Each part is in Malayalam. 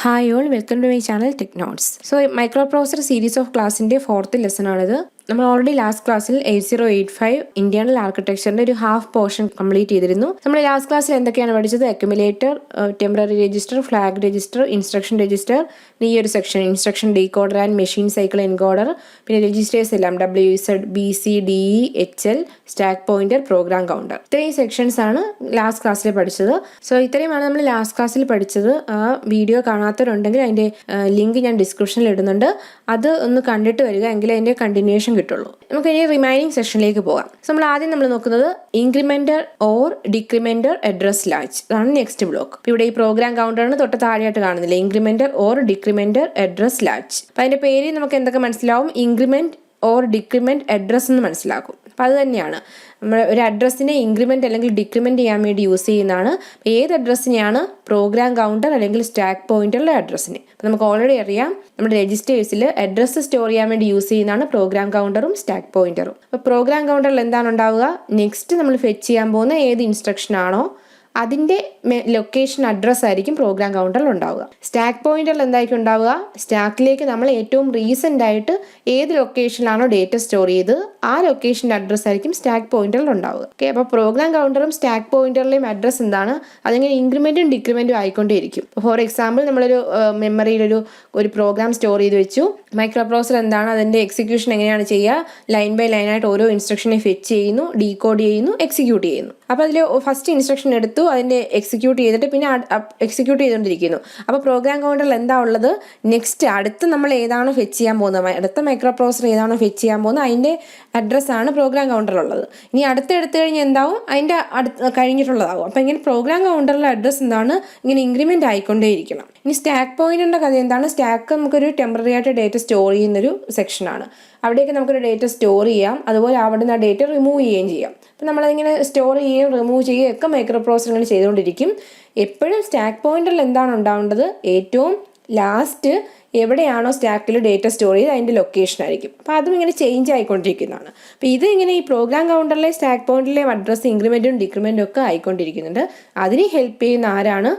Hi all, welcome to my channel Tech Notes. So microprocessor series of class in the fourth lesson ആണിത്. നമ്മൾ ഓൾറെഡി ലാസ്റ്റ് ക്ലാസ്സിൽ 8085 ഇന്റേണൽ ആർക്കിടെക്ചറിന്റെ ഒരു ഹാഫ് പോർഷൻ കംപ്ലീറ്റ് ചെയ്തിരുന്നു. നമ്മൾ ലാസ്റ്റ് ക്ലാസ്സിൽ എന്തൊക്കെയാണ് പഠിച്ചത്? Accumulator, temporary register, flag register, instruction register, ഈ ഒരു section instruction decoder and machine cycle encoder, പിന്നെ രജിസ്റ്റേഴ്സ് എല്ലാം WZ, BC, DE, HL, stack pointer, program counter. ഇത്രയും സെക്ഷൻസ് ആണ് ലാസ്റ്റ് ക്ലാസ്സിൽ പഠിച്ചത്. സോ ഇത്രയുമാണ് നമ്മൾ ലാസ്റ്റ് ക്ലാസ്സിൽ പഠിച്ചത്. ആ വീഡിയോ കാണാത്തവരുണ്ടെങ്കിൽ അതിന്റെ ലിങ്ക് ഞാൻ ഡിസ്ക്രിപ്ഷനിൽ ഇടുന്നുണ്ട്. അത് ഒന്ന് കണ്ടിട്ട് വരിക, എങ്കിൽ അതിന്റെ കണ്ടിന്യൂഷൻ കിട്ടുള്ളൂ. നമുക്ക് ഇനി റിമൈനിങ് സെഷനിലേക്ക് പോകാം. നമ്മൾ നോക്കുന്നത് ഇൻക്രിമെന്റർ ഓർ ഡിക്രിമെന്റർ അഡ്രസ് ലാച്ച്. അതാണ് നെക്സ്റ്റ് ബ്ലോക്ക്. ഇവിടെ ഈ പ്രോഗ്രാം കൗണ്ടറിന് തൊട്ട് താഴെയായിട്ട് കാണുന്നില്ല, ഇൻക്രിമെന്റർ ഓർ ഡിക്രിമെന്റർ അഡ്രസ് ലാച്ച്. അപ്പൊ അതിന്റെ പേര് നമുക്ക് എന്തൊക്കെ മനസ്സിലാവും? ഇൻക്രിമെന്റ് ഓർ ഡിക്രിമെന്റ് അഡ്രസ് എന്ന് മനസ്സിലാക്കും. അപ്പം അത് തന്നെയാണ് നമ്മൾ ഒരു അഡ്രസ്സിനെ ഇൻക്രിമെന്റ് അല്ലെങ്കിൽ ഡിക്രിമെന്റ് ചെയ്യാൻ വേണ്ടി യൂസ് ചെയ്യുന്നതാണ്. ഏത് അഡ്രസ്സിനെയാണ്? പ്രോഗ്രാം കൗണ്ടർ അല്ലെങ്കിൽ സ്റ്റാക്ക് പോയിന്ററിലെ അഡ്രസ്സിനെ. അപ്പം നമുക്ക് ഓൾറെഡി അറിയാം, നമ്മുടെ രജിസ്റ്റേഴ്സിൽ അഡ്രസ്സ് സ്റ്റോർ ചെയ്യാൻ വേണ്ടി യൂസ് ചെയ്യുന്നതാണ് പ്രോഗ്രാം കൗണ്ടറും സ്റ്റാക്ക് പോയിന്ററും. അപ്പോൾ പ്രോഗ്രാം കൗണ്ടറിൽ എന്താണ് ഉണ്ടാവുക? നെക്സ്റ്റ് നമ്മൾ ഫെച്ച് ചെയ്യാൻ പോകുന്ന ഏത് ഇൻസ്ട്രക്ഷൻ ആണോ അതിൻ്റെ ലൊക്കേഷൻ അഡ്രസ്സ് ആയിരിക്കും പ്രോഗ്രാം കൗണ്ടറിൽ ഉണ്ടാവുക. സ്റ്റാക്ക് പോയിന്ററിൽ എന്തായിരിക്കും ഉണ്ടാവുക? സ്റ്റാക്കിലേക്ക് നമ്മൾ ഏറ്റവും റീസെൻ്റ് ആയിട്ട് ഏത് ലൊക്കേഷനിലാണോ ഡേറ്റ സ്റ്റോർ ചെയ്ത് ആ ലൊക്കേഷൻ്റെ അഡ്രസ്സ് ആയിരിക്കും സ്റ്റാക്ക് പോയിന്ററിൽ ഉണ്ടാവുക. ഓക്കെ, അപ്പോൾ പ്രോഗ്രാം കൗണ്ടറും സ്റ്റാക്ക് പോയിന്ററിലെയും അഡ്രസ്സ് എന്താണ്? അതിങ്ങനെ ഇൻക്രിമെൻറ്റും ഡിക്രിമെൻറ്റും ആയിക്കൊണ്ടേയിരിക്കും. ഫോർ എക്സാമ്പിൾ, നമ്മളൊരു മെമ്മറിയിലൊരു പ്രോഗ്രാം സ്റ്റോർ ചെയ്ത് വെച്ചു. മൈക്രോ പ്രോസസർ എന്താണ്? അതിൻ്റെ എക്സിക്യൂഷൻ എങ്ങനെയാണ് ചെയ്യുക? ലൈൻ ബൈ ലൈനായിട്ട് ഓരോ ഇൻസ്ട്രക്ഷനെ ഫെച്ച് ചെയ്യുന്നു, ഡീകോഡ് ചെയ്യുന്നു, എക്സിക്യൂട്ട് ചെയ്യുന്നു. അപ്പോൾ അതിൽ ഫസ്റ്റ് ഇൻസ്ട്രക്ഷൻ എടുത്തു, അതിൻ്റെ എക്സിക്യൂട്ട് ചെയ്തിട്ട് പിന്നെ എക്സിക്യൂട്ട് ചെയ്തുകൊണ്ടിരിക്കുന്നു. അപ്പോൾ പ്രോഗ്രാം കൗണ്ടറിൽ എന്താ ഉള്ളത്? നെക്സ്റ്റ് അടുത്ത് നമ്മൾ ഏതാണോ ഫെച്ച് ചെയ്യാൻ പോകുന്നത്, അടുത്ത മൈക്രോ പ്രോസസർ ഏതാണോ ഫെച്ച് ചെയ്യാൻ പോകുന്നത് അതിൻ്റെ അഡ്രസ്സാണ് പ്രോഗ്രാം കൗണ്ടറിലുള്ളത്. ഇനി എടുത്തു കഴിഞ്ഞാൽ എന്താവും? അതിൻ്റെ കഴിഞ്ഞിട്ടുള്ളതാകും. അപ്പോൾ ഇങ്ങനെ പ്രോഗ്രാം കൗണ്ടറിലെ അഡ്രസ്സ് എന്താണ്? ഇങ്ങനെ ഇൻക്രിമെൻ്റ് ആയിക്കൊണ്ടേയിരിക്കണം. ഇനി സ്റ്റാക്ക് പോയിന്റിൻ്റെ കഥ എന്താണ്? സ്റ്റാക്ക് നമുക്കൊരു ടെമ്പററി ആയിട്ട് ഡേറ്റ സ്റ്റോർ ചെയ്യുന്നൊരു സെക്ഷനാണ്. അവിടേക്ക് നമുക്കൊരു ഡേറ്റ സ്റ്റോർ ചെയ്യാം, അതുപോലെ അവിടെ നിന്ന് ആ ഡേറ്റ റിമൂവ് ചെയ്യുകയും ചെയ്യാം. അപ്പം നമ്മളതിങ്ങനെ സ്റ്റോർ ചെയ്യുകയും റിമൂവ് ചെയ്യുകയും ഒക്കെ മൈക്രോ പ്രോസസർ ഇങ്ങനെ ചെയ്തുകൊണ്ടിരിക്കും. എപ്പോഴും സ്റ്റാക്ക് പോയിന്റിൽ എന്താണ് ഉണ്ടാവേണ്ടത്? ഏറ്റവും ലാസ്റ്റ് എവിടെയാണോ സ്റ്റാക്കിൽ ഡേറ്റ സ്റ്റോർ ചെയ്ത് അതിൻ്റെ ലൊക്കേഷൻ ആയിരിക്കും. അപ്പോൾ അതും ഇങ്ങനെ ചേഞ്ച് ആയിക്കൊണ്ടിരിക്കുന്നതാണ്. അപ്പോൾ ഇത് ഇങ്ങനെ ഈ പ്രോഗ്രാം കൗണ്ടറിലെ സ്റ്റാക്ക് പോയിന്റിലെ അഡ്രസ്സ് ഇൻക്രിമെൻറ്റും ഡിക്രിമെൻറ്റും ഒക്കെ ആയിക്കൊണ്ടിരിക്കുന്നുണ്ട്. അതിന് ഹെൽപ്പ് ചെയ്യുന്ന ആരാണ്?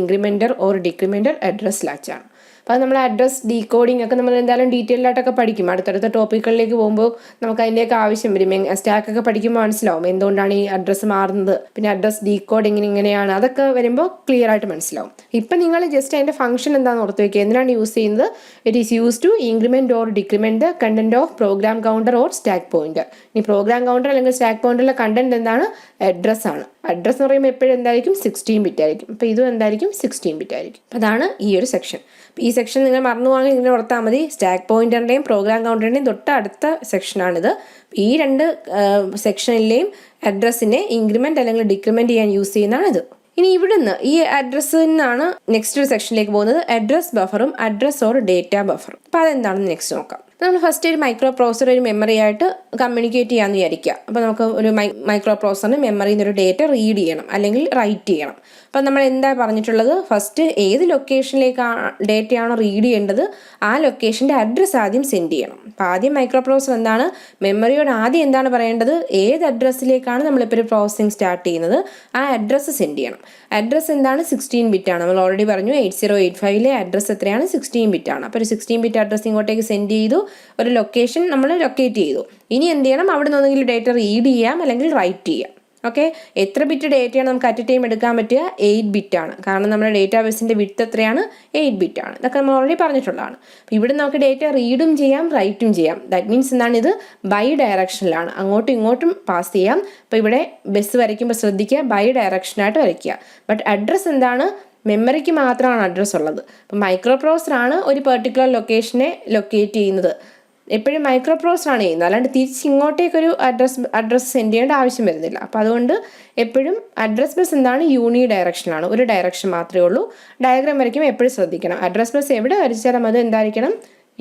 ഇൻക്രിമെൻറ്റർ ഓർ ഡിക്രിമെൻറ്റർ അഡ്രസ് ലാച്ചാണ്. അപ്പോൾ നമ്മൾ അഡ്രസ് ഡീകോഡിംഗ് ഒക്കെ നമ്മൾ എന്തായാലും ഡീറ്റെയിൽഡ് ആയിട്ടൊക്കെ പഠിക്കും. അടുത്തടുത്ത ടോപ്പിക്കുകളിലേക്ക് പോകുമ്പോൾ നമുക്ക് അതിൻ്റെയൊക്കെ ആവശ്യം വരും. സ്റ്റാക്കൊക്കെ പഠിക്കുമ്പോൾ മനസ്സിലാവും എന്തുകൊണ്ടാണ് ഈ അഡ്രസ്സ് മാറുന്നത്, പിന്നെ അഡ്രസ് ഡീകോഡിങ്ങിന് ഇങ്ങനെയാണ്, അതൊക്കെ വരുമ്പോൾ ക്ലിയർ ആയിട്ട് മനസ്സിലാവും. ഇപ്പം നിങ്ങൾ ജസ്റ്റ് അതിൻ്റെ ഫംഗ്ഷൻ എന്താണെന്ന് ഓർത്ത് വയ്ക്കുക. എന്തിനാണ് യൂസ് ചെയ്യുന്നത്? It is use to increment or decrement the content of program counter or stack pointer. ഇനി പ്രോഗ്രാം കൗണ്ടർ അല്ലെങ്കിൽ സ്റ്റാക്ക് പോയിന്ററിലെ കണ്ടന്റ് എന്താണ്? അഡ്രസ് ആണ്. അഡ്രസ് എന്ന് പറയുമ്പോൾ എപ്പോഴും എന്തായിരിക്കും? 16 ബിറ്റ് ആയിരിക്കും. അപ്പോൾ ഇതും എന്തായിരിക്കും? 16 ബിറ്റ് ആയിരിക്കും. അതാണ് ഈ ഒരു സെക്ഷൻ. ഈ സെക്ഷൻ നിങ്ങൾ മറന്നു പോകാൻ ഇങ്ങനെ ഓർത്താൽ മതി. സ്റ്റാക്ക് പോയിന്ററിൻ്റെയും പ്രോഗ്രാം കൗണ്ടറിൻ്റെയും തൊട്ട് അടുത്ത സെക്ഷനാണിത്. ഈ രണ്ട് സെക്ഷനിലെയും അഡ്രസ്സിനെ ഇൻക്രിമെന്റ് അല്ലെങ്കിൽ ഡിക്രിമെന്റ് ചെയ്യാൻ യൂസ് ചെയ്യുന്നതാണ് ഇത്. ഇനി ഇവിടുന്ന് ഈ അഡ്രസ്സിൽ നിന്നാണ് നെക്സ്റ്റ് ഒരു സെക്ഷനിലേക്ക് പോകുന്നത്. അഡ്രസ് ബഫറും അഡ്രസ് ഓർ ഡേറ്റ ബഫറും. അപ്പോൾ അതെന്താണെന്ന് നെക്സ്റ്റ് നോക്കാം. നമ്മൾ ഫസ്റ്റ് ഒരു മൈക്രോ പ്രോസസർ ഒരു മെമ്മറി ആയിട്ട് കമ്മ്യൂണിക്കേറ്റ് ചെയ്യാമെന്ന് വിചാരിക്കുക. അപ്പോൾ നമുക്ക് ഒരു മൈക്രോ പ്രോസസറിന് മെമ്മറിയിൽ നിന്ന് ഒരു ഡേറ്റ റീഡ് ചെയ്യണം അല്ലെങ്കിൽ റൈറ്റ് ചെയ്യണം. അപ്പം നമ്മൾ എന്താ പറഞ്ഞിട്ടുള്ളത്? ഫസ്റ്റ് ഏത് ലൊക്കേഷനിലേക്കാണ് ഡേറ്റയാണോ റീഡ് ചെയ്യേണ്ടത് ആ ലൊക്കേഷൻ്റെ അഡ്രസ്സ് ആദ്യം സെൻഡ് ചെയ്യണം. അപ്പോൾ ആദ്യം മൈക്രോ പ്രോസസർ എന്താണ്? മെമ്മറിയോട് ആദ്യം എന്താണ് പറയേണ്ടത്? ഏത് അഡ്രസ്സിലേക്കാണ് നമ്മളിപ്പോൾ ഒരു പ്രോസസ്സിങ് സ്റ്റാർട്ട് ചെയ്യുന്നത് ആ അഡ്രസ്സ് സെൻഡ് ചെയ്യണം. അഡ്രസ്സ് എന്താണ്? 16 ബിറ്റാണ്. നമ്മൾ ഓൾറെഡി പറഞ്ഞു 8085 അഡ്രസ്സ് എത്രയാണ്? 16 ബിറ്റാണ്. അപ്പോൾ ഒരു 16 ബിറ്റ് അഡ്രസ്സ് ഇങ്ങോട്ടേക്ക് സെൻഡ് ചെയ്തു, ഒരു ലൊക്കേഷൻ നമ്മൾ ലൊക്കേറ്റ് ചെയ്തു. ഇനി എന്ത് ചെയ്യണം? അവിടെ നിന്ന് ഒന്നെങ്കിൽ ഡേറ്റ റീഡ് ചെയ്യാം അല്ലെങ്കിൽ റൈറ്റ് ചെയ്യാം. ഓക്കെ, എത്ര ബിറ്റ് ഡേറ്റയാണ് നമുക്ക് അറ്റ് എ ടൈം എടുക്കാൻ പറ്റുക? 8 ബിറ്റാണ്. കാരണം നമ്മുടെ ഡേറ്റാബേസിൻ്റെ വിഡ്ത്ത് എത്രയാണ്? 8 ബിറ്റാണ്. ഇതൊക്കെ നമ്മൾ ഓൾറെഡി പറഞ്ഞിട്ടുള്ളതാണ്. അപ്പോൾ ഇവിടെ നമുക്ക് ഡേറ്റ റീഡും ചെയ്യാം റൈറ്റും ചെയ്യാം. ദാറ്റ് മീൻസ് എന്താണ്? ഇത് ബൈ ഡയറക്ഷനിലാണ്, അങ്ങോട്ടും ഇങ്ങോട്ടും പാസ് ചെയ്യാം. അപ്പോൾ ഇവിടെ ബസ് വരയ്ക്കുമ്പോൾ ശ്രദ്ധിക്കുക, ബൈ ഡയറക്ഷനായിട്ട് വരയ്ക്കുക. ബട്ട് അഡ്രസ്സ് എന്താണ്? മെമ്മറിക്ക് മാത്രമാണ് അഡ്രസ്സ് ഉള്ളത്. അപ്പം മൈക്രോ പ്രോസസറാണ് ഒരു പെർട്ടിക്കുലർ ലൊക്കേഷനെ ലൊക്കേറ്റ് ചെയ്യുന്നത്. എപ്പോഴും മൈക്രോ പ്രോസസറാണ് ചെയ്യുന്നത്, അല്ലാണ്ട് തിരിച്ച് ഇങ്ങോട്ടേക്കൊരു അഡ്രസ്സ് സെൻഡ് ചെയ്യേണ്ട ആവശ്യം വരുന്നില്ല. അപ്പോൾ അതുകൊണ്ട് എപ്പോഴും അഡ്രസ് ബസ് എന്താണ്? യൂണി ഡയറക്ഷനാണ്, ഒരു ഡയറക്ഷൻ മാത്രമേ ഉള്ളൂ. ഡയഗ്രാം വരയ്ക്കുമ്പോൾ എപ്പോഴും ശ്രദ്ധിക്കണം, അഡ്രസ് ബസ് എവിടെ വരച്ചാലും അത് എന്തായിരിക്കണം?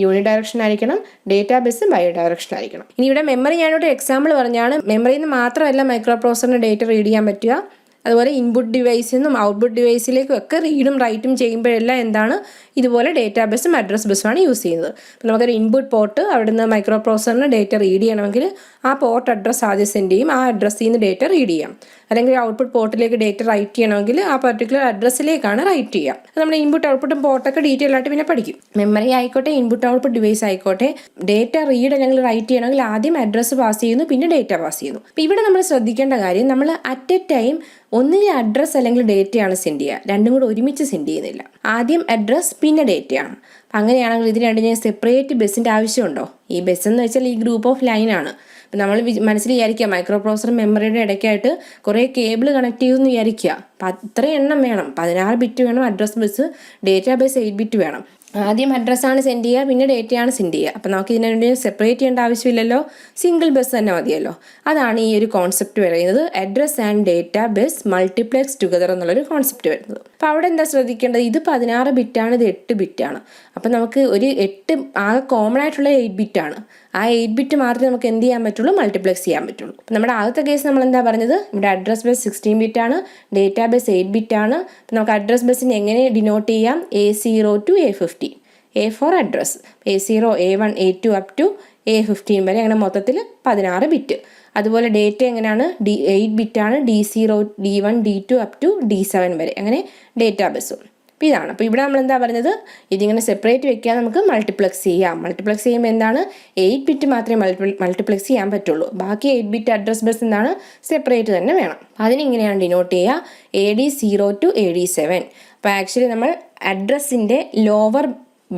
യൂണി ഡയറക്ഷൻ ആയിരിക്കണം. ഡേറ്റാബേസ് ബൈ ഡയറക്ഷൻ ആയിരിക്കണം. ഇനി ഇവിടെ മെമ്മറി ഞാനൊരു എക്സാമ്പിൾ പറഞ്ഞാണ്. മെമ്മറിയിൽ നിന്ന് മാത്രമല്ല മൈക്രോ പ്രോസസറിന് ഡേറ്റ റീഡ് ചെയ്യാൻ പറ്റുക. അതുപോലെ ഇൻപുട്ട് ഡിവൈസിൽ നിന്നും ഔട്ട്പുട്ട് ഡിവൈസിലേക്കും ഒക്കെ റീഡും റൈറ്റും ചെയ്യുമ്പോഴെല്ലാം എന്താണ്? ഇതുപോലെ ഡേറ്റാബേസും അഡ്രസ് ബസ്സുമാണ് യൂസ് ചെയ്യുന്നത്. അപ്പോൾ നമുക്കൊരു ഇൻപുട്ട് പോർട്ട്, അവിടെ നിന്ന് മൈക്രോ പ്രോസസറിന് ഡേറ്റ റീഡ് ചെയ്യണമെങ്കിൽ ആ പോർട്ട് അഡ്രസ്സ് ആദ്യം സെൻഡ് ചെയ്യും, ആ അഡ്രസ്സിൽ നിന്ന് ഡേറ്റ റീഡ് ചെയ്യാം. അല്ലെങ്കിൽ ഔട്ട്പുട്ട് പോർട്ടിലേക്ക് ഡേറ്റ റൈറ്റ് ചെയ്യണമെങ്കിൽ ആ പർട്ടിക്കുലർ അഡ്രസ്സിലേക്കാണ് റൈറ്റ് ചെയ്യുക. അത് നമ്മൾ ഇൻപുട്ട് ഔട്ട്പുട്ടും പോർട്ടൊക്കെ ഡീറ്റെയിൽ ആയിട്ട് പിന്നെ പഠിക്കും. മെമ്മറി ആയിക്കോട്ടെ, ഇൻപുട്ട് ഔട്ട്പുട്ട് ഡിവൈസ് ആയിക്കോട്ടെ, ഡേറ്റ റീഡ് അല്ലെങ്കിൽ റൈറ്റ് ചെയ്യണമെങ്കിൽ ആദ്യം അഡ്രസ്സ് പാസ് ചെയ്യുന്നു, പിന്നെ ഡേറ്റ പാസ് ചെയ്യുന്നു. അപ്പോൾ ഇവിടെ നമ്മൾ ശ്രദ്ധിക്കേണ്ട കാര്യം, നമ്മൾ അറ്റ് എ ടൈം ഒന്നിലെ അഡ്രസ്സ് അല്ലെങ്കിൽ ഡേറ്റയാണ് സെൻഡ് ചെയ്യുക, രണ്ടും കൂടെ ഒരുമിച്ച് സെൻഡ് ചെയ്യുന്നില്ല. ആദ്യം അഡ്രസ്സ് പിന്നെ ഡേറ്റയാണ്. അങ്ങനെയാണെങ്കിൽ ഇത് രണ്ടും ഞാൻ സെപ്പറേറ്റ് ബസ്സിൻ്റെ ആവശ്യമുണ്ടോ? ഈ ബസ് എന്ന് വെച്ചാൽ ഈ ഗ്രൂപ്പ് ഓഫ് ലൈനാണ്. അപ്പം നമ്മൾ മനസ്സിൽ വിചാരിക്കുക മൈക്രോ പ്രോസസർ മെമ്മറിയുടെ ഇടയ്ക്കായിട്ട് കുറേ കേബിൾ കണക്ട് ചെയ്തെന്ന് വിചാരിക്കുക. അപ്പം അത്രയും എണ്ണം വേണം, 16 ബിറ്റ് വേണം address bus, data base 8 bit വേണം. ആദ്യം അഡ്രസ്സാണ് സെൻഡ് ചെയ്യുക, പിന്നെ ഡേറ്റയാണ് സെൻഡ് ചെയ്യുക. അപ്പം നമുക്ക് ഇതിനു വേണ്ടി സെപ്പറേറ്റ് ചെയ്യേണ്ട ആവശ്യമില്ലല്ലോ, സിംഗിൾ ബസ് തന്നെ മതിയല്ലോ. അതാണ് ഈ ഒരു കോൺസെപ്റ്റ് പറയുന്നത്, address and data bus multiplex together എന്നുള്ളൊരു കോൺസെപ്റ്റ് വരുന്നത്. അപ്പോൾ അവിടെ എന്താ ശ്രദ്ധിക്കേണ്ടത്, ഇത് 16 ബിറ്റാണ്, ഇത് 8 ബിറ്റാണ്. അപ്പം നമുക്ക് ഒരു 8 ആകെ കോമൺ ആയിട്ടുള്ള 8 ബിറ്റാണ്. ആ 8 ബിറ്റ് മാത്രമേ നമുക്ക് എന്ത് ചെയ്യാൻ പറ്റുള്ളൂ, മൾട്ടിപ്ലെക്സ് ചെയ്യാൻ പറ്റുള്ളൂ. അപ്പം നമ്മുടെ ആദ്യത്തെ കേസ് നമ്മൾ എന്താ പറഞ്ഞത്, ഇവിടെ അഡ്രസ് ബസ് 16 ബിറ്റാണ്, ഡേറ്റാ ബസ് 8 ബിറ്റാണ്. അപ്പം നമുക്ക് അഡ്രസ് ബസ്സിനെ എങ്ങനെ ഡിനോട്ട് ചെയ്യാം, A0 to A15, A for address, A0, A1, A2 up to A15 വരെ, അങ്ങനെ മൊത്തത്തിൽ 16 ബിറ്റ്. അതുപോലെ ഡേറ്റ എങ്ങനെയാണ്, 8 ബിറ്റാണ്, D0, D1, D2 up to D7 വരെ, അങ്ങനെ ഡേറ്റാ ബസ്സും. അപ്പോൾ ഇതാണ്. അപ്പോൾ ഇവിടെ നമ്മൾ എന്താ പറയുന്നത്, ഇതിങ്ങനെ സെപ്പറേറ്റ് വെക്കാൻ നമുക്ക് മൾട്ടിപ്ലെക്സ് ചെയ്യാം. മൾട്ടിപ്ലെക്സ് ചെയ്യുമ്പോൾ എന്താണ്, 8 ബിറ്റ് മാത്രമേ മൾട്ടിപ്ലെക്സ് ചെയ്യാൻ പറ്റുള്ളൂ. ബാക്കി 8 ബിറ്റ് അഡ്രസ് ബസ് എന്താണ്, സെപ്പറേറ്റ് തന്നെ വേണം. അതിനിങ്ങനെയാണ് ഡിനോട്ട് ചെയ്യുക, AD0 to AD7. അപ്പോൾ ആക്ച്വലി നമ്മൾ അഡ്രസ്സിൻ്റെ ലോവർ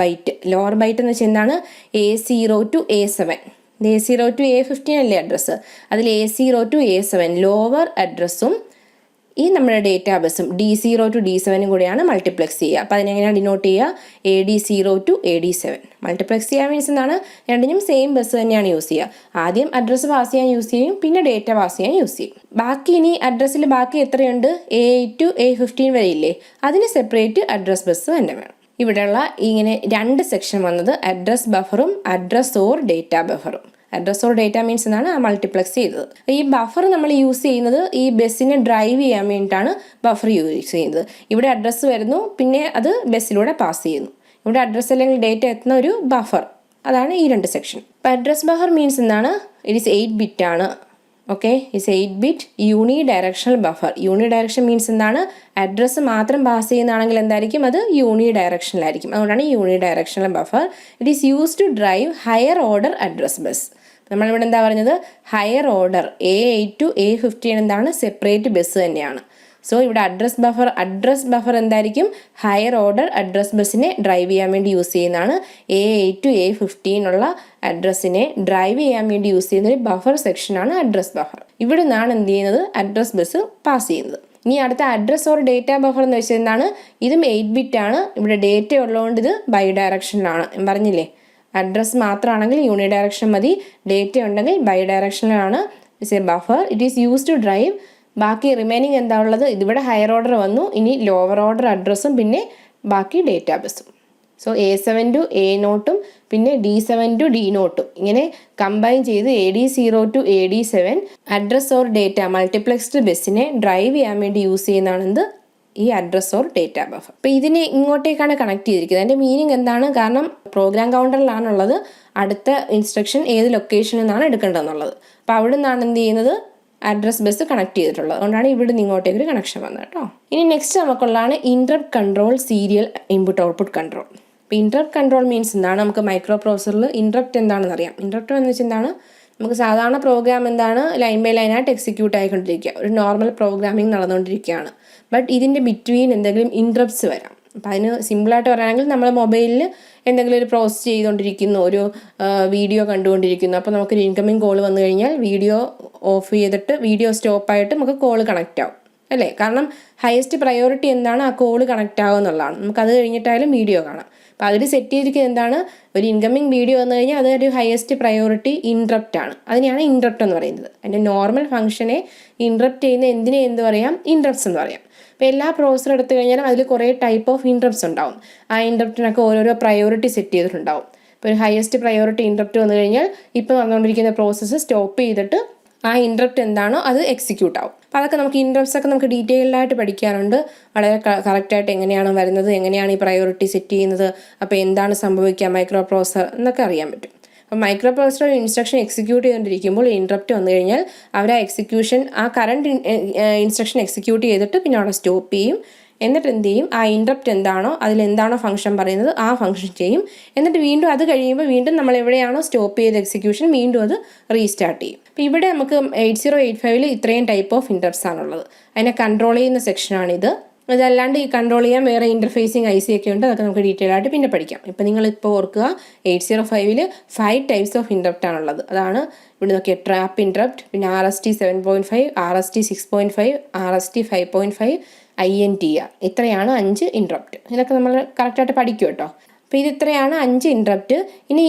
ബൈറ്റ് എന്ന് വെച്ചാൽ എന്താണ്, A0 to A7. A0 to A15 അല്ലേ അഡ്രസ്സ്, അതിൽ A0 to A7 ലോവർ അഡ്രസ്സും ഈ നമ്മുടെ ഡേറ്റാ ബസ്സും D0 to D7 കൂടെയാണ് മൾട്ടിപ്ലെക്സ് ചെയ്യുക. അപ്പോൾ അതിനെങ്ങനെയാണ് ഡിനോട്ട് ചെയ്യുക, AD0 to AD7. മൾട്ടിപ്ലെക്സ് ചെയ്യാൻ മീൻസ് എന്താണ്, രണ്ടിനും സെയിം ബസ് തന്നെയാണ് യൂസ് ചെയ്യുക. ആദ്യം അഡ്രസ്സ് പാസ് ചെയ്യാൻ യൂസ് ചെയ്യും, പിന്നെ ഡേറ്റ പാസ് ചെയ്യാൻ യൂസ് ചെയ്യും. ബാക്കി ഇനി അഡ്രസ്സിൽ ബാക്കി എത്രയുണ്ട്, A8 to A15 വരെ ഇല്ലേ, അതിന് സെപ്പറേറ്റ് അഡ്രസ് ബസ് തന്നെ വേണം. ഇവിടെയുള്ള ഇങ്ങനെ 2 സെക്ഷൻ വന്നത് അഡ്രസ് ബഫറും അഡ്രസ് ഓർ ഡേറ്റ ബഫറും. അഡ്രസ് ഓർ ഡേറ്റ മീൻസ് എന്നാണ് മൾട്ടിപ്ലെക്സ് ചെയ്തത്. ഈ ബഫർ നമ്മൾ യൂസ് ചെയ്യുന്നത് ഈ ബസ്സിനെ ഡ്രൈവ് ചെയ്യാൻ വേണ്ടിയിട്ടാണ് ബഫർ യൂസ് ചെയ്യുന്നത്. ഇവിടെ അഡ്രസ്സ് വരുന്നു, പിന്നെ അത് ബസ്സിലൂടെ പാസ് ചെയ്യുന്നു. ഇവിടെ അഡ്രസ്സ് അല്ലെങ്കിൽ ഡേറ്റ എത്തുന്ന ഒരു ബഫർ, അതാണ് ഈ 2 സെക്ഷൻ. അപ്പോൾ അഡ്രസ് ബഫർ മീൻസ് എന്താണ്, ഇറ്റ് ഈസ് 8 ബിറ്റ് ആണ്. Okay, is 8 bit unidirectional buffer. Uni direction means എന്താണ്, അഡ്രസ്സ് മാത്രം പാസ് ചെയ്യുന്നതാണെങ്കിൽ എന്തായിരിക്കും, അത് യൂണി ഡയറക്ഷനിലായിരിക്കും. അതുകൊണ്ടാണ് unidirectional buffer. It is use to drive higher order address bus. നമ്മളിവിടെ എന്താ പറഞ്ഞത്, higher order A8 to A15 എന്താണ്, സെപ്പറേറ്റ് ബസ് തന്നെയാണ്. സോ ഇവിടെ അഡ്രസ് ബഫർ എന്തായിരിക്കും, ഹയർ ഓർഡർ അഡ്രസ് ബസ്സിനെ ഡ്രൈവ് ചെയ്യാൻ വേണ്ടി യൂസ് ചെയ്യുന്നതാണ്. A8 to A15 ഉള്ള അഡ്രസ്സിനെ ഡ്രൈവ് ചെയ്യാൻ വേണ്ടി യൂസ് ചെയ്യുന്ന ഒരു ബഫർ സെക്ഷനാണ് അഡ്രസ് ബഫർ. ഇവിടെ നിന്നാണ് എന്ത് ചെയ്യുന്നത്, അഡ്രസ് ബസ് പാസ് ചെയ്യുന്നത്. ഇനി അടുത്ത അഡ്രസ് ഓർ ഡേറ്റ ബഫർ എന്ന് വെച്ചാൽ എന്താണ്, ഇതും 8 ബിറ്റ് ആണ്. ഇവിടെ ഡേറ്റ ഉള്ളതുകൊണ്ട് ഇത് ബൈ ഡയറക്ഷനിലാണ്. ഞാൻ പറഞ്ഞില്ലേ, അഡ്രസ് മാത്രമാണെങ്കിൽ യൂണി ഡയറക്ഷൻ മതി, ഡേറ്റ ഉണ്ടെങ്കിൽ ബൈ ഡയറക്ഷനിലാണ്. It's a buffer, it is use to drive. ബാക്കി റിമൈനിങ് എന്താ ഉള്ളത്, ഇതിവിടെ ഹയർ ഓർഡർ വന്നു, ഇനി ലോവർ ഓർഡർ അഡ്രസ്സും പിന്നെ ബാക്കി ഡേറ്റാ ബസ്സും. സോ A7 to A0 പിന്നെ D7 to D0 ഇങ്ങനെ കമ്പൈൻ ചെയ്ത് AD0 to AD7 address or data multiplexed ബസ്സിനെ ഡ്രൈവ് ചെയ്യാൻ വേണ്ടി യൂസ് ചെയ്യുന്നതാണ് എന്ത്, ഈ അഡ്രസ് ഓർ ഡേറ്റ ബഫർ. അപ്പോൾ ഇതിനെ ഇങ്ങോട്ടേക്കാണ് കണക്ട് ചെയ്തിരിക്കുന്നത്. അതിൻ്റെ മീനിങ് എന്താണ്, കാരണം പ്രോഗ്രാം കൗണ്ടറിലാണുള്ളത്, അടുത്ത ഇൻസ്ട്രക്ഷൻ ഏത് ലൊക്കേഷനിൽ നിന്നാണ് എടുക്കേണ്ടതെന്നുള്ളത്. അപ്പോൾ അവിടെ നിന്നാണ് എന്ത് ചെയ്യുന്നത്, അഡ്രസ് ബസ് കണക്ട് ചെയ്തിട്ടുള്ളത്. അതുകൊണ്ടാണ് ഇവിടെ നിന്ന് ഇങ്ങോട്ടേക്ക് ഒരു കണക്ഷൻ വന്നത് കേട്ടോ. ഇനി നെക്സ്റ്റ് നമുക്കുള്ളതാണ് interrupt control serial input output control. അപ്പോൾ ഇൻറ്ററപ്റ്റ് കൺട്രോൾ മീൻസ് എന്താണ്, നമുക്ക് മൈക്രോ പ്രോസസറിൽ ഇൻറ്ററപ്റ്റ് എന്താണെന്ന് അറിയാം. ഇൻറ്ററപ്റ്റ് എന്ന് വെച്ചാൽ എന്താണ്, നമുക്ക് സാധാരണ പ്രോഗ്രാം എന്താണ്, ലൈൻ ബൈ ലൈനായിട്ട് എക്സിക്യൂട്ട് ആയിക്കൊണ്ടിരിക്കുക, ഒരു നോർമൽ പ്രോഗ്രാമിംഗ് നടന്നുകൊണ്ടിരിക്കുകയാണ്. ബട്ട് ഇതിൻ്റെ ബിറ്റ്വീൻ എന്തെങ്കിലും ഇൻറ്ററപ്റ്റ്സ് വരാം. അപ്പോൾ അതിന് സിമ്പിളായിട്ട് പറയുകയാണെങ്കിൽ നമ്മൾ മൊബൈലിൽ എന്തെങ്കിലും ഒരു പ്രോസസ് ചെയ്തുകൊണ്ടിരിക്കുന്നു, ഒരു വീഡിയോ കണ്ടുകൊണ്ടിരിക്കുന്നു. അപ്പോൾ നമുക്കൊരു ഇൻകമിങ് കോൾ വന്നു കഴിഞ്ഞാൽ വീഡിയോ ഓഫ് ചെയ്തിട്ട് വീഡിയോ സ്റ്റോപ്പായിട്ട് നമുക്ക് കോൾ കണക്റ്റ് ആവും അല്ലേ. കാരണം ഹയസ്റ്റ് പ്രയോറിറ്റി എന്താണ്, ആ കോൾ കണക്റ്റ് ആവുക എന്നുള്ളതാണ്. നമുക്കത് കഴിഞ്ഞിട്ടായാലും വീഡിയോ കാണാം. അപ്പോൾ അതിൽ സെറ്റ് ചെയ്തിരിക്കുന്നത് എന്താണ്, ഒരു ഇൻകമിങ് വീഡിയോ വന്നു കഴിഞ്ഞാൽ അതൊരു ഹയസ്റ്റ് പ്രയോറിറ്റി ഇൻറ്ററപ്റ്റ് ആണ്. അതിനെയാണ് ഇൻറ്ററപ്റ്റ് എന്ന് പറയുന്നത്. അതിൻ്റെ നോർമൽ ഫംഗ്ഷനെ ഇൻറ്ററപ്റ്റ് ചെയ്യുന്ന എന്തിനെ എന്ത് പറയാം, ഇൻറ്ററപ്റ്റ്സ് എന്ന് പറയാം. അപ്പോൾ എല്ലാ പ്രോസസ്സർ എടുത്തു കഴിഞ്ഞാലും അതിൽ കുറേ ടൈപ്പ് ഓഫ് ഇൻറ്ററപ്റ്റ്സ് ഉണ്ടാവും. ആ ഇൻറ്ററപ്റ്റിനൊക്കെ ഓരോരോ പ്രയോറിറ്റി സെറ്റ് ചെയ്തിട്ടുണ്ടാവും. ഇപ്പോൾ ഒരു ഹയസ്റ്റ് പ്രയോറിറ്റി ഇൻറ്ററപ്റ്റ് വന്നു കഴിഞ്ഞാൽ ഇപ്പോൾ നടന്നുകൊണ്ടിരിക്കുന്ന പ്രോസസ്സ് സ്റ്റോപ്പ് ചെയ്തിട്ട് ആ ഇൻറ്ററപ്റ്റ് എന്താണോ അത് എക്സിക്യൂട്ട് ആവും. അപ്പോൾ അതൊക്കെ നമുക്ക് ഇൻറ്ററപ്റ്റ്സ് ഒക്കെ നമുക്ക് ഡീറ്റെയിൽഡായിട്ട് പഠിക്കാറുണ്ട്. വളരെ കറക്റ്റായിട്ട് എങ്ങനെയാണ് വരുന്നത്, എങ്ങനെയാണ് ഈ പ്രയോറിറ്റി സെറ്റ് ചെയ്യുന്നത്, അപ്പോൾ എന്താണ് സംഭവിക്കുക മൈക്രോ പ്രോസസ്സർ എന്നൊക്കെ അറിയാൻ പറ്റും. അപ്പോൾ മൈക്രോ പ്രോസസ്സർ ഒരു ഇൻസ്ട്രക്ഷൻ എക്സിക്യൂട്ട് ചെയ്തുകൊണ്ടിരിക്കുമ്പോൾ ഇൻട്രപ്റ്റ് വന്നു കഴിഞ്ഞാൽ അവർ ആ കറണ്ട് ഇൻസ്ട്രക്ഷൻ എക്സിക്യൂട്ട് ചെയ്തിട്ട് പിന്നെ അവിടെ സ്റ്റോപ്പ് ചെയ്യും. എന്നിട്ട് എന്ത് ചെയ്യും, ആ ഇൻട്രപ്റ്റ് എന്താണോ അതിലെന്താണോ ഫംഗ്ഷൻ പറയുന്നത് ആ ഫംഗ്ഷൻ ചെയ്യും. എന്നിട്ട് വീണ്ടും അത് കഴിയുമ്പോൾ വീണ്ടും നമ്മൾ എവിടെയാണോ സ്റ്റോപ്പ് ചെയ്ത എക്സിക്യൂഷൻ വീണ്ടും അത് റീസ്റ്റാർട്ട് ചെയ്യും. അപ്പോൾ ഇവിടെ നമുക്ക് 8085 ഇത്രയും ടൈപ്പ് ഓഫ് ഇൻട്രപ്റ്റ്സ് ആണുള്ളത്. അതിനെ കൺട്രോൾ ചെയ്യുന്ന സെക്ഷനാണിത്. അതല്ലാണ്ട് ഈ കൺട്രോൾ ചെയ്യാൻ വേറെ ഇൻ്റർഫേസിങ് IC ഒക്കെ ഉണ്ട്. അതൊക്കെ നമുക്ക് ഡീറ്റെയിൽ ആയിട്ട് പിന്നെ പഠിക്കാം. ഇപ്പോൾ നിങ്ങളിപ്പോൾ ഓർക്കുക 805 5 ടൈപ്സ് ഓഫ് ഇൻട്രപ്റ്റ് ആണുള്ളത്. അതാണ് ഇവിടെ നോക്കിയ ട്രാപ്പ് ഇൻട്രപ്റ്റ്, പിന്നെ RST 7.5, RST 6.5, RST 5.5, INTR. ഇത്രയാണ് 5 ഇൻട്രപ്റ്റ്. ഇതൊക്കെ നമ്മൾ കറക്റ്റായിട്ട് പഠിക്കും കേട്ടോ. അപ്പോൾ ഇത് ഇത്രയാണ് 5 ഇൻട്രപ്റ്റ്. ഇനി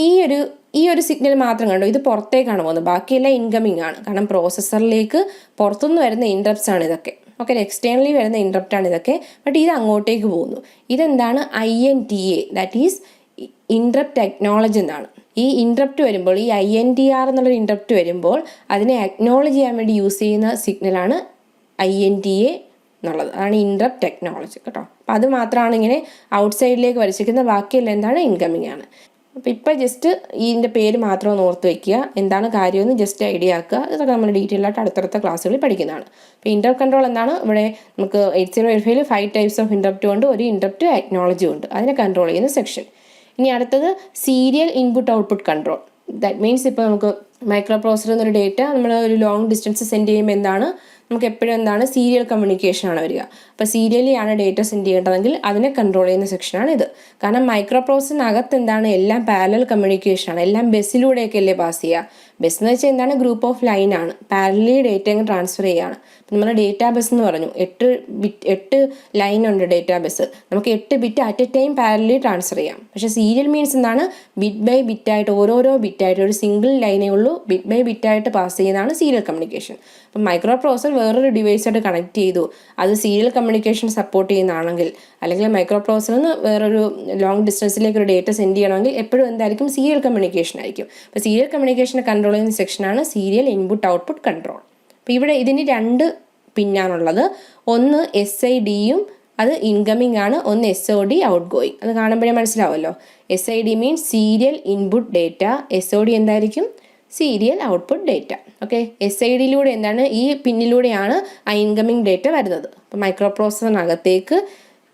ഈ ഒരു സിഗ്നൽ മാത്രം കണ്ടോ, ഇത് പുറത്തേക്കാണ് പോകുന്നത്, ബാക്കിയെല്ലാം ഇൻകമിങ് ആണ്. കാരണം പ്രോസസ്സറിലേക്ക് പുറത്തുനിന്ന് വരുന്ന ഇൻട്രപ്റ്റ്സ് ആണ് ഇതൊക്കെ. ഓക്കെ, എക്സ്റ്റേണലി വരുന്ന ഇൻട്രപ്റ്റ് ആണ് ഇതൊക്കെ. ബട്ട് ഇത് അങ്ങോട്ടേക്ക് പോകുന്നു. ഇതെന്താണ്? INTA, that is interrupt acknowledge എന്നാണ്. ഈ ഇൻട്രപ്റ്റ് വരുമ്പോൾ, ഈ INTR എന്നുള്ളൊരു ഇൻട്രപ്റ്റ് വരുമ്പോൾ അതിനെ അക്നോളജ് ചെയ്യാൻ വേണ്ടി യൂസ് ചെയ്യുന്ന സിഗ്നലാണ് INTA എന്നുള്ളത്. അതാണ് ഇൻട്രപ്റ്റ് ടെക്നോളജി കേട്ടോ. അപ്പോൾ അത് മാത്രമാണ് ഇങ്ങനെ ഔട്ട് സൈഡിലേക്ക് വരച്ചിരിക്കുന്നത്. ബാക്കിയെല്ലാം എന്താണ്? ഇൻകമിങ് ആണ്. അപ്പോൾ ഇപ്പോൾ ജസ്റ്റ് ഇതിൻ്റെ പേര് മാത്രം ഒന്ന് ഓർത്ത് വയ്ക്കുക, എന്താണ് കാര്യമെന്ന് ജസ്റ്റ് ഐഡിയ ആക്കുക. ഇതൊക്കെ നമ്മൾ ഡീറ്റെയിൽ ആയിട്ട് അടുത്തടുത്ത ക്ലാസ്സുകളിൽ പഠിക്കുന്നതാണ്. അപ്പോൾ ഇൻട്രപ്റ്റ് കൺട്രോൾ എന്താണ്? ഇവിടെ നമുക്ക് 8085 5 ടൈപ്സ് ഓഫ് ഇൻട്രപ്റ്റ് ഉണ്ട്, ഒരു ഇൻട്രപ്റ്റ് അക്നോളജി ഉണ്ട്, അതിനെ കൺട്രോൾ ചെയ്യുന്ന സെക്ഷൻ. ഇനി അടുത്തത് serial input output control. That means ഇപ്പോൾ നമുക്ക് മൈക്രോ പ്രോസസ്സറിൽ നിന്നൊരു ഡേറ്റ നമ്മൾ ഒരു ലോങ് ഡിസ്റ്റൻസ് സെൻഡ് ചെയ്യുമ്പോൾ എന്താണ് നമുക്ക് എപ്പോഴും എന്താണ്? സീരിയൽ കമ്മ്യൂണിക്കേഷൻ ആണ് വരിക. അപ്പോൾ സീരിയലി ആണ് ഡേറ്റ സെൻഡ് ചെയ്യേണ്ടതെങ്കിൽ അതിനെ കൺട്രോൾ ചെയ്യുന്ന സെക്ഷനാണ് ഇത്. കാരണം മൈക്രോ പ്രോസസ്സിനകത്ത് എന്താണ്? എല്ലാം പാരലൽ കമ്മ്യൂണിക്കേഷൻ ആണ്, എല്ലാം ബസ്സിലൂടെയൊക്കെ അല്ലേ പാസ് ചെയ്യുക. ബസ് എന്ന് വെച്ചാൽ എന്താണ്? ഗ്രൂപ്പ് ഓഫ് ലൈൻ ആണ്, പാരലി ഡേറ്റ അങ്ങ് ട്രാൻസ്ഫർ ചെയ്യുകയാണ്. നമ്മൾ ഡേറ്റാ ബസ് എന്ന് പറഞ്ഞു, 8 ലൈൻ ഉണ്ട് ഡേറ്റാ ബസ്. നമുക്ക് 8 bit at A time പാരലി transfer ചെയ്യാം. പക്ഷേ സീരിയൽ മീൻസ് എന്താണ്? ബിറ്റ് ബൈ ബിറ്റായിട്ട്, ഓരോരോ ബിറ്റായിട്ട്, ഒരു സിംഗിൾ ലൈനേ ഉള്ളൂ, ബിറ്റ് ബൈ ബിറ്റായിട്ട് പാസ് ചെയ്യുന്നതാണ് സീരിയൽ കമ്മ്യൂണിക്കേഷൻ. അപ്പം മൈക്രോ പ്രോസസ്സർ വേറൊരു ഡിവൈസായിട്ട് കണക്ട് ചെയ്തു, അത് സീരിയൽ കമ്മ്യൂണിക്കേഷൻ സപ്പോർട്ട് ചെയ്യുന്നതാണെങ്കിൽ, അല്ലെങ്കിൽ മൈക്രോ പ്രോസസ്സറിന് വേറൊരു ലോങ് ഡിസ്റ്റൻസിലേക്ക് ഒരു ഡേറ്റ സെൻഡ് ചെയ്യണമെങ്കിൽ എപ്പോഴും എന്തായിരിക്കും? സീരിയൽ കമ്മ്യൂണിക്കേഷൻ ആയിരിക്കും. അപ്പോൾ സീരിയൽ കമ്മ്യൂണിക്കേഷനെ കൺട്രോൾ ചെയ്യുന്ന സെക്ഷനാണ് സീരിയൽ ഇൻപുട്ട് ഔട്ട്പുട്ട് കൺട്രോൾ. അപ്പോൾ ഇവിടെ ഇതിന് 2 പിന്നാണുള്ളത്. ഒന്ന് SIDയും അത് ഇൻകമിങ് ആണ്, ഒന്ന് SOD ഔട്ട് ഗോയിങ്. അത് കാണുമ്പോഴേ മനസ്സിലാവുമല്ലോ. SID means serial input data, SOD എന്തായിരിക്കും? Serial output data. ഓക്കെ, SIDയിലൂടെ എന്താണ്? ഈ പിന്നിലൂടെയാണ് ആ ഇൻകമിങ് ഡേറ്റ വരുന്നത്. അപ്പോൾ മൈക്രോ പ്രോസസ്സറിനകത്തേക്ക്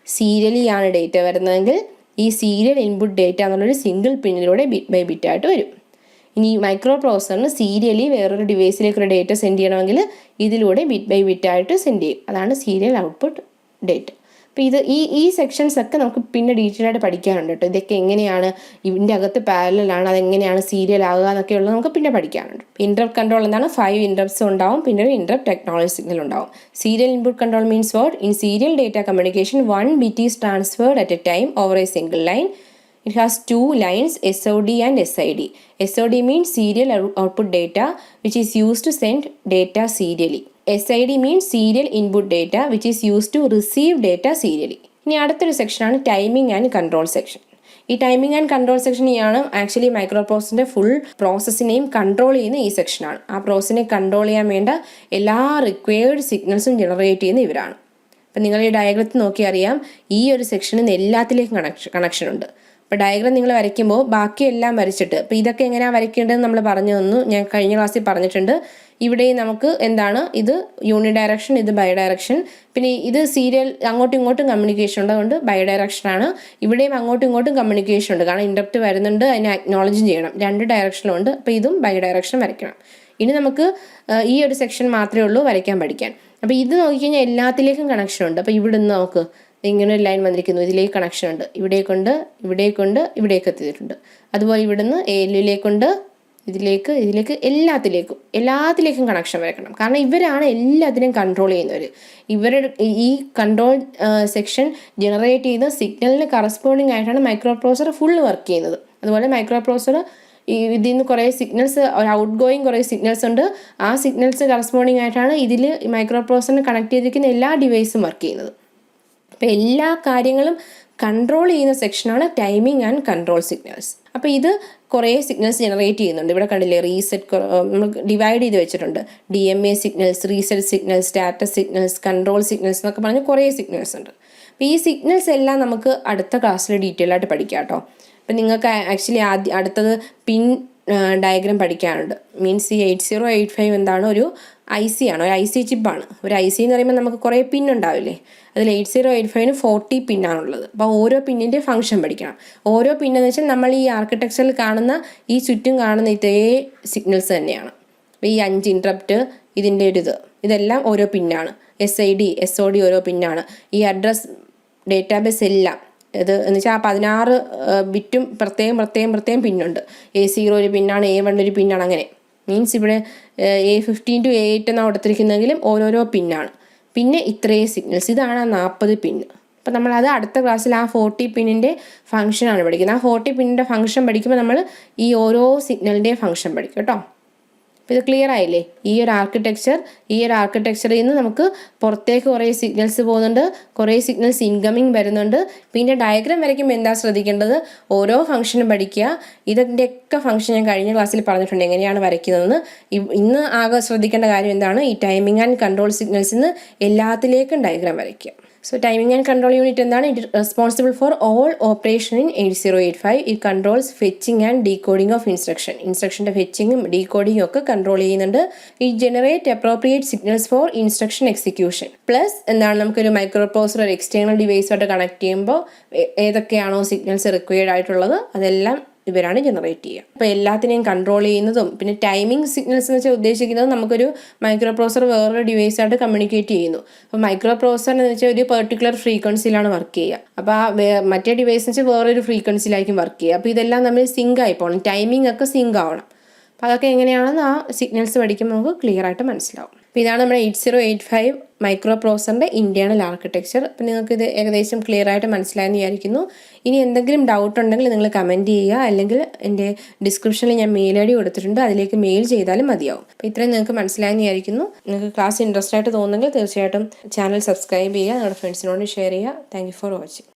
സീരിയലിയാണ് ഡേറ്റ വരുന്നതെങ്കിൽ ഈ സീരിയൽ ഇൻപുട്ട് ഡേറ്റ എന്നുള്ളൊരു സിംഗിൾ പിന്നിലൂടെ ബിറ്റ് ബൈ ബിറ്റായിട്ട് വരും. ഇനി മൈക്രോ പ്രോസസ്സറിന് സീരിയലി വേറൊരു ഡിവൈസിലേക്ക് ഒരു ഡേറ്റ സെൻഡ് ചെയ്യണമെങ്കിൽ ഇതിലൂടെ ബിറ്റ് ബൈ ബിറ്റായിട്ട് സെൻഡ് ചെയ്യും. അതാണ് സീരിയൽ ഔട്ട്പുട്ട് ഡേറ്റ. അപ്പോൾ ഈ സെക്ഷൻസ് ഒക്കെ നമുക്ക് പിന്നെ ഡീറ്റെയിൽ ആയിട്ട് പഠിക്കാനുണ്ട് കേട്ടോ. ഇതൊക്കെ എങ്ങനെയാണ് ഇതിൻ്റെ അകത്ത് പാരലലാണ്, അതെങ്ങനെയാണ് സീരിയൽ ആകുക എന്നൊക്കെയുള്ളത് നമുക്ക് പിന്നെ പഠിക്കാനുണ്ട്. ഇൻട്രപ്റ്റ് കൺട്രോൾ എന്താണ്? 5 ഇൻട്രപ്റ്റ്സ് ഉണ്ടാവും, പിന്നെ ഒരു ഇൻട്രപ്റ്റ് ടെക്നോളജി സിഗ്നൽ ഉണ്ടാവും. Serial input control means what? In serial data communication 1 bit is transferred at a time over a single line. It has 2 lines, SOD and SID. SOD means serial output data, which is used to send data serially. SID means serial input data, which is used to receive data serially. ഇനി അടുത്തൊരു സെക്ഷനാണ് ടൈമിംഗ് ആൻഡ് കൺട്രോൾ സെക്ഷൻ. ഈ ടൈമിംഗ് ആൻഡ് കൺട്രോൾ സെക്ഷനെയാണ് ആക്ച്വലി മൈക്രോ പ്രോസസ്സിൻ്റെ ഫുൾ പ്രോസസ്സിനെയും കൺട്രോൾ ചെയ്യുന്ന ഈ സെക്ഷനാണ്. ആ പ്രോസസ്സിനെ കൺട്രോൾ ചെയ്യാൻ വേണ്ട എല്ലാ റിക്വയർഡ് സിഗ്നൽസും ജനറേറ്റ് ചെയ്യുന്ന ഇവരാണ്. അപ്പം നിങ്ങൾ ഈ ഡയഗ്രത്തിൽ നോക്കി അറിയാം, ഈ ഒരു സെക്ഷനിൽ എല്ലാത്തിലേക്കും കണക്ഷൻ ഉണ്ട്. അപ്പോൾ ഡയഗ്രാം നിങ്ങൾ വരയ്ക്കുമ്പോൾ ബാക്കിയെല്ലാം വരച്ചിട്ട്, അപ്പോൾ ഇതൊക്കെ എങ്ങനെയാണ് വരയ്ക്കേണ്ടതെന്ന് നമ്മൾ പറഞ്ഞു തന്നു, ഞാൻ കഴിഞ്ഞ ക്ലാസ്സിൽ പറഞ്ഞിട്ടുണ്ട്. ഇവിടെ നമുക്ക് എന്താണ്? ഇത് യൂണി ഡയറക്ഷൻ, ഇത് ബൈ ഡയറക്ഷൻ, പിന്നെ ഇത് സീരിയൽ അങ്ങോട്ടും ഇങ്ങോട്ടും കമ്മ്യൂണിക്കേഷൻ ഉണ്ട്, അതുകൊണ്ട് ബൈ ഡയറക്ഷനാണ്. ഇവിടെയും അങ്ങോട്ടും ഇങ്ങോട്ടും കമ്മ്യൂണിക്കേഷൻ ഉണ്ട്, കാരണം ഇൻട്രപ്റ്റ് വരുന്നുണ്ട്, അതിനെ അക്നോളജ് ചെയ്യണം. 2 ഡയറക്ഷനുണ്ട്. അപ്പോൾ ഇതും ബൈ ഡയറക്ഷൻ വരയ്ക്കണം. ഇനി നമുക്ക് ഈ ഒരു സെക്ഷൻ മാത്രമേ ഉള്ളൂ വരയ്ക്കാൻ പഠിക്കാൻ. അപ്പോൾ ഇത് നോക്കിക്കഴിഞ്ഞാൽ എല്ലാത്തിലേക്കും കണക്ഷൻ ഉണ്ട്. അപ്പോൾ ഇവിടെ നിന്ന് നമുക്ക് ഇങ്ങനെ ഒരു ലൈൻ വന്നിരിക്കുന്നു, ഇതിലേക്ക് കണക്ഷൻ ഉണ്ട്, ഇവിടേക്കുണ്ട്, ഇവിടേക്ക് എത്തിയിട്ടുണ്ട്. അതുപോലെ ഇവിടുന്ന് ഏലിലേക്കുണ്ട്, ഇതിലേക്ക് എല്ലാത്തിലേക്കും കണക്ഷൻ വരക്കണം. കാരണം ഇവരാണ് എല്ലാത്തിനെയും കൺട്രോൾ ചെയ്യുന്നവർ. ഇവരുടെ ഈ കൺട്രോൾ സെക്ഷൻ ജനറേറ്റ് ചെയ്യുന്ന സിഗ്നലിന് കറസ്പോണ്ടിങ് ആയിട്ടാണ് മൈക്രോ പ്രോസസ്സർ ഫുള്ള് വർക്ക് ചെയ്യുന്നത്. അതുപോലെ മൈക്രോ പ്രോസസ്സർ ഇതിൽ നിന്ന് കുറേ സിഗ്നൽസ്, ഔട്ട് ഗോയിങ് കുറേ സിഗ്നൽസ് ഉണ്ട്. ആ സിഗ്നൽസ് കറസ്പോണ്ടിങ് ആയിട്ടാണ് ഇതിൽ മൈക്രോ പ്രോസസ്സറിന് കണക്ട് ചെയ്തിരിക്കുന്ന എല്ലാ ഡിവൈസും വർക്ക് ചെയ്യുന്നത്. അപ്പോൾ എല്ലാ കാര്യങ്ങളും കൺട്രോൾ ചെയ്യുന്ന സെക്ഷനാണ് ടൈമിംഗ് ആൻഡ് കൺട്രോൾ സിഗ്നൽസ്. അപ്പോൾ ഇത് കുറേ സിഗ്നൽസ് ജനറേറ്റ് ചെയ്യുന്നുണ്ട്. ഇവിടെ കണ്ടില്ലേ, റീസെറ്റ് നമ്മൾ ഡിവൈഡ് ചെയ്ത് വെച്ചിട്ടുണ്ട്. DMA signals, reset signals, status signals, control signals എന്നൊക്കെ പറഞ്ഞ് കുറേ സിഗ്നൽസ് ഉണ്ട്. അപ്പോൾ ഈ സിഗ്നൽസ് എല്ലാം നമുക്ക് അടുത്ത ക്ലാസ്സിൽ ഡീറ്റെയിൽ ആയിട്ട് പഠിക്കാം കേട്ടോ. അപ്പം നിങ്ങൾക്ക് ആക്ച്വലി അടുത്തത് പിൻ ഡയഗ്രാം പഠിക്കാനുണ്ട്. മീൻസ് ഈ 8085 എന്താണ്, ഒരു IC ആണ്, ഒരു IC ചിപ്പാണ്. ഒരു IC എന്ന് പറയുമ്പോൾ നമുക്ക് കുറേ പിൻ ഉണ്ടാവില്ലേ, അതിൽ 8085 40 പിന്നാണുള്ളത്. അപ്പോൾ ഓരോ പിന്നിൻ്റെ ഫംഗ്ഷൻ പഠിക്കണം. ഓരോ പിന്നെന്ന് വെച്ചാൽ നമ്മൾ ഈ ആർക്കിടെക്ചറിൽ കാണുന്ന ഈ ചുറ്റും കാണുന്ന ഇതേ സിഗ്നൽസ് തന്നെയാണ്. അപ്പോൾ ഈ 5 ഇൻട്രപ്റ്റ്, ഇതിൻ്റെ ഇതെല്ലാം ഓരോ പിന്നാണ്. SID SOD ഓരോ പിന്നാണ്. ഈ അഡ്രസ് ഡേറ്റാബേസ് എല്ലാം ഇത് എന്ന് വെച്ചാൽ ആ 16 ബിറ്റും പ്രത്യേകം പിന്നുണ്ട്. A0 ഒരു പിന്നാണ്, A1 ഒരു പിന്നാണ്. അങ്ങനെ മീൻസ് ഇവിടെ A15 to A8 എന്നാണ് കൊടുത്തിരിക്കുന്നതെങ്കിലും ഓരോരോ പിന്നാണ്. പിന്നെ ഇത്രയും സിഗ്നൽസ്, ഇതാണ് ആ 40 പിന്ന്. അപ്പം നമ്മളത് അടുത്ത ക്ലാസ്സിൽ ആ 40 പിന്നിൻ്റെ ഫംഗ്ഷനാണ് പഠിക്കുന്നത്. ആ 40 പിന്നിൻ്റെ ഫംഗ്ഷൻ പഠിക്കുമ്പോൾ നമ്മൾ ഈ ഓരോ സിഗ്നലിൻ്റെ ഫംഗ്ഷൻ പഠിക്കും കേട്ടോ. അപ്പോൾ ഇത് ക്ലിയർ ആയില്ലേ? ഈ ഒരു ആർക്കിടെക്ചറിൽ നിന്ന് നമുക്ക് പുറത്തേക്ക് കുറേ സിഗ്നൽസ് പോകുന്നുണ്ട്, കുറേ സിഗ്നൽസ് ഇൻകമിങ് വരുന്നുണ്ട്. പിന്നെ ഡയഗ്രാം വരയ്ക്കുമ്പോൾ എന്താ ശ്രദ്ധിക്കേണ്ടത്, ഓരോ ഫംഗ്ഷനും പഠിക്കുക. ഇതിൻ്റെയൊക്കെ ഫംഗ്ഷൻ ഞാൻ കഴിഞ്ഞ ക്ലാസ്സിൽ പറഞ്ഞിട്ടുണ്ട് എങ്ങനെയാണ് വരയ്ക്കുന്നതെന്ന്. ഇന്ന് ആകെ ശ്രദ്ധിക്കേണ്ട കാര്യം എന്താണ്, ഈ ടൈമിംഗ് ആൻഡ് കൺട്രോൾ സിഗ്നൽസിൽ നിന്ന് എല്ലാത്തിലേക്കും ഡയഗ്രാം വരയ്ക്കുക. So timing and control unit എന്താണ്, it is responsible for all operation in 8085. It controls fetching and decoding of ഇൻസ്ട്രക്ഷൻ്റെ ഫെച്ചിങ്ങും ഡീകോഡിങ്ങും ഒക്കെ കൺട്രോൾ ചെയ്യുന്നുണ്ട്. It generate appropriate signals for instruction execution. Plus എന്താണ്, നമുക്കൊരു മൈക്രോ പ്രോസസർ ഒരു എക്സ്റ്റേണൽ ഡിവൈസുമായിട്ട് കണക്ട് ചെയ്യുമ്പോൾ ഏതൊക്കെയാണോ സിഗ്നൽസ് റിക്വയർഡ് ആയിട്ടുള്ളത് അതെല്ലാം ഇവരാണ് ജനറേറ്റ് ചെയ്യുക. അപ്പോൾ എല്ലാത്തിനെയും കൺട്രോൾ ചെയ്യുന്നതും പിന്നെ ടൈമിംഗ് സിഗ്നൽസ് എന്ന് വെച്ചാൽ ഉദ്ദേശിക്കുന്നത് നമുക്കൊരു മൈക്രോ പ്രോസസർ വേറൊരു ഡിവൈസായിട്ട് കമ്മ്യൂണിക്കേറ്റ് ചെയ്യുന്നു. അപ്പോൾ മൈക്രോ പ്രോസസർ എന്ന് വെച്ചാൽ ഒരു പെർട്ടിക്കുലർ ഫ്രീക്വൻസിയിലാണ് വർക്ക് ചെയ്യുക. അപ്പോൾ ആ മറ്റേ ഡിവൈസ് എന്ന് വെച്ചാൽ വേറൊരു ഫ്രീക്വൻസിയിലായിരിക്കും വർക്ക് ചെയ്യുക. അപ്പോൾ ഇതെല്ലാം തമ്മിൽ സിങ്ക് ആയി പോകണം, ടൈമിംഗ് ഒക്കെ സിങ്ക് ആവണം. അപ്പോൾ അതൊക്കെ എങ്ങനെയാണെന്ന് ആ സിഗ്നൽസ് പഠിക്കുമ്പോൾ നമുക്ക് ക്ലിയർ ആയിട്ട് മനസ്സിലാവും. അപ്പോൾ ഇതാണ് നമ്മുടെ 8085 മൈക്രോ പ്രോസസറിൻ്റെ ഇൻറ്റേർണൽ ആർക്കിടെക്ചർ. അപ്പോൾ നിങ്ങൾക്ക് ഇത് ഏകദേശം ക്ലിയർ ആയിട്ട് മനസ്സിലായെന്ന് വിചാരിക്കുന്നു. ഇനി എന്തെങ്കിലും ഡൗട്ട് ഉണ്ടെങ്കിൽ നിങ്ങൾ കമൻറ്റ് ചെയ്യുക, അല്ലെങ്കിൽ എൻ്റെ ഡിസ്ക്രിപ്ഷനിൽ ഞാൻ മെയിൽ ID കൊടുത്തിട്ടുണ്ട്, അതിലേക്ക് മെയിൽ ചെയ്താലും മതിയാവും. അപ്പോൾ ഇത്രയും നിങ്ങൾക്ക് മനസ്സിലായെന്ന് വിചാരിക്കുന്നു. നിങ്ങൾക്ക് ക്ലാസ് ഇൻട്രസ്റ്റ് ആയിട്ട് തോന്നുന്നെങ്കിൽ തീർച്ചയായിട്ടും ചാനൽ സബ്സ്ക്രൈബ് ചെയ്യുക, നിങ്ങളുടെ ഫ്രണ്ട്സിനോട് ഷെയർ ചെയ്യുക. Thank you for watching.